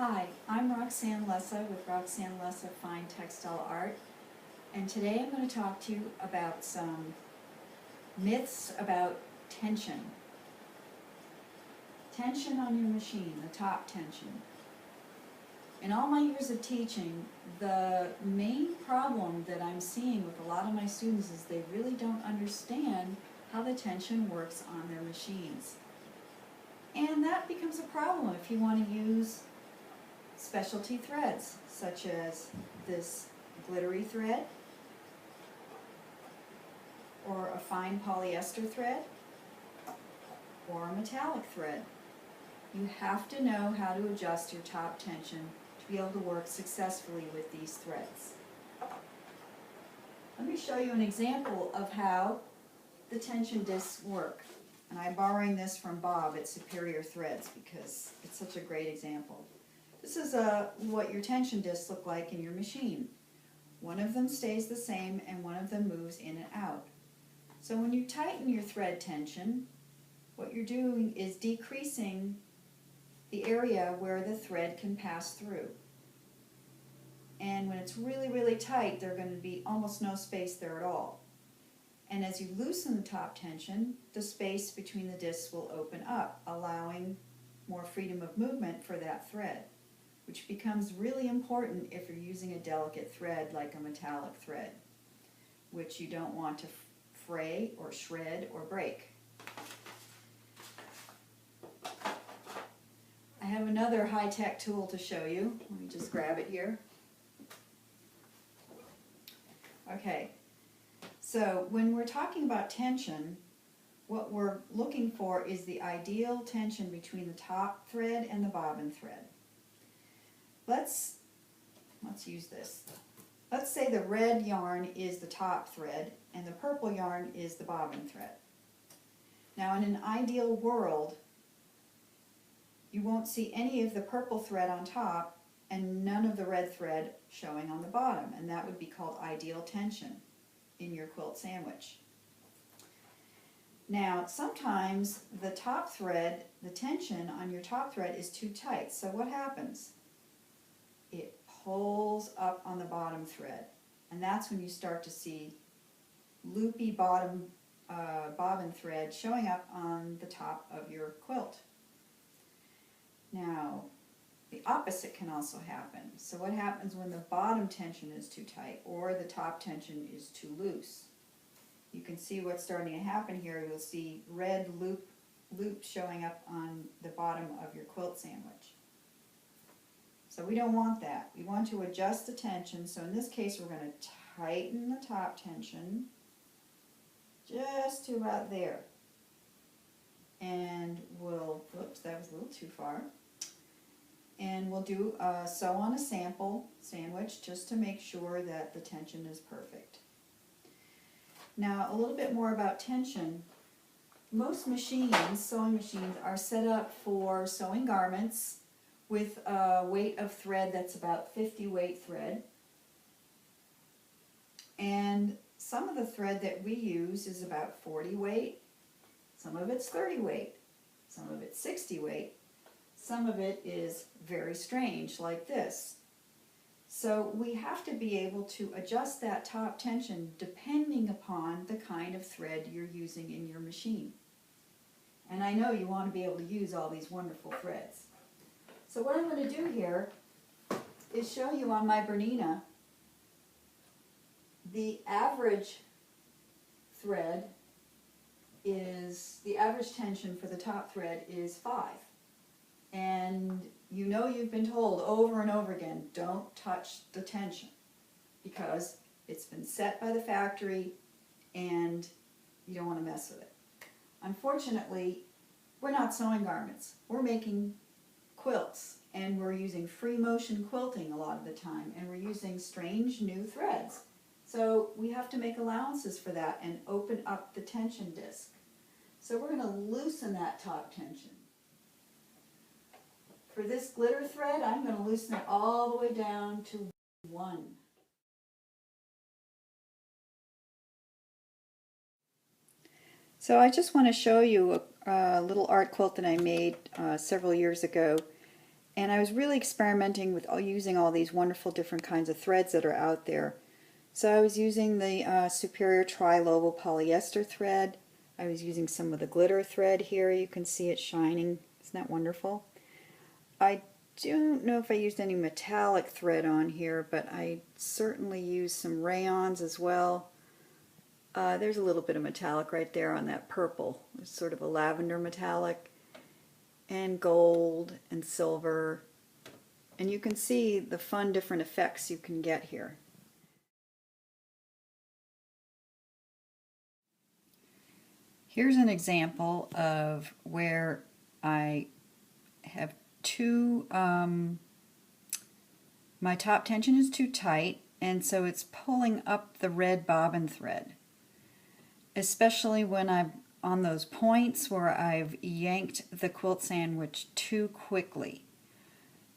Hi, I'm Roxane Lessa with Roxane Lessa Fine Textile Art, and today I'm going to talk to you about some myths about tension. Tension on your machine, the top tension. In all my years of teaching, the main problem that I'm seeing with a lot of my students is they really don't understand how the tension works on their machines. And that becomes a problem if you want to use specialty threads, such as this glittery thread, or a fine polyester thread, or a metallic thread. You have to know how to adjust your top tension to be able to work successfully with these threads. Let me show you an example of how the tension discs work. And I'm borrowing this from Bob at Superior Threads because it's such a great example. This is what your tension discs look like in your machine. One of them stays the same and one of them moves in and out. So when you tighten your thread tension, what you're doing is decreasing the area where the thread can pass through. And when it's really, really tight, there's going to be almost no space there at all. And as you loosen the top tension, the space between the discs will open up, allowing more freedom of movement for that thread, which becomes really important if you're using a delicate thread like a metallic thread, which you don't want to fray or shred or break. I have another high-tech tool to show you. Let me just grab it here. Okay, so when we're talking about tension, what we're looking for is the ideal tension between the top thread and the bobbin thread. Let's use this. Let's say the red yarn is the top thread and the purple yarn is the bobbin thread. Now in an ideal world, you won't see any of the purple thread on top and none of the red thread showing on the bottom, and that would be called ideal tension in your quilt sandwich. Now sometimes the top thread, the tension on your top thread is too tight, so what happens? It pulls up on the bottom thread, and that's when you start to see loopy bottom bobbin thread showing up on the top of your quilt. Now the opposite can also happen. So what happens when the bottom tension is too tight or the top tension is too loose? You can see what's starting to happen here. You'll see red loops showing up on the bottom of your quilt sandwich. So we don't want that. We want to adjust the tension. So in this case, we're going to tighten the top tension just to about there. And we'll, whoops, that was a little too far. And we'll do a sew on a sample sandwich just to make sure that the tension is perfect. Now a little bit more about tension. Most machines, sewing machines, are set up for sewing garments with a weight of thread that's about 50 weight thread. And some of the thread that we use is about 40 weight, some of it's 30 weight, some of it's 60 weight, some of it is very strange like this. So we have to be able to adjust that top tension depending upon the kind of thread you're using in your machine. And I know you want to be able to use all these wonderful threads. So what I'm going to do here is show you on my Bernina the average thread is, the average tension for the top thread is 5. And you know you've been told over and over again, don't touch the tension because it's been set by the factory and you don't want to mess with it. Unfortunately, we're not sewing garments. We're making quilts, and we're using free motion quilting a lot of the time, and we're using strange new threads. So we have to make allowances for that and open up the tension disc. So we're going to loosen that top tension. For this glitter thread, I'm going to loosen it all the way down to 1. So I just want to show you a little art quilt that I made several years ago. And I was really experimenting with using all these wonderful different kinds of threads that are out there. So I was using the Superior Tri-Lobal polyester thread. I was using some of the glitter thread here. You can see it shining. Isn't that wonderful? I don't know if I used any metallic thread on here, but I certainly used some rayons as well. There's a little bit of metallic right there on that purple. It's sort of a lavender metallic, and gold and silver. And you can see the fun different effects you can get here. Here's an example of where I have my top tension is too tight, and so it's pulling up the red bobbin thread, especially when I'm on those points where I've yanked the quilt sandwich too quickly.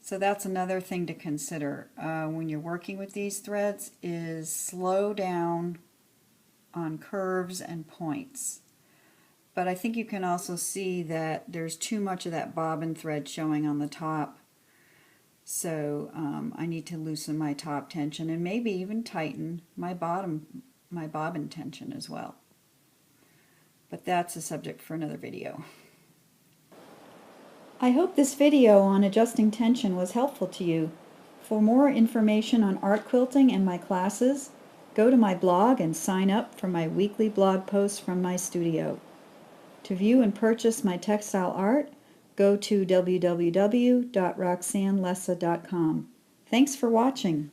So that's another thing to consider when you're working with these threads, is slow down on curves and points. But I think you can also see that there's too much of that bobbin thread showing on the top. So I need to loosen my top tension and maybe even tighten my bobbin tension as well. But that's a subject for another video. I hope this video on adjusting tension was helpful to you. For more information on art quilting and my classes, go to my blog and sign up for my weekly blog posts from my studio. To view and purchase my textile art, go to www.roxanelessa.com. Thanks for watching.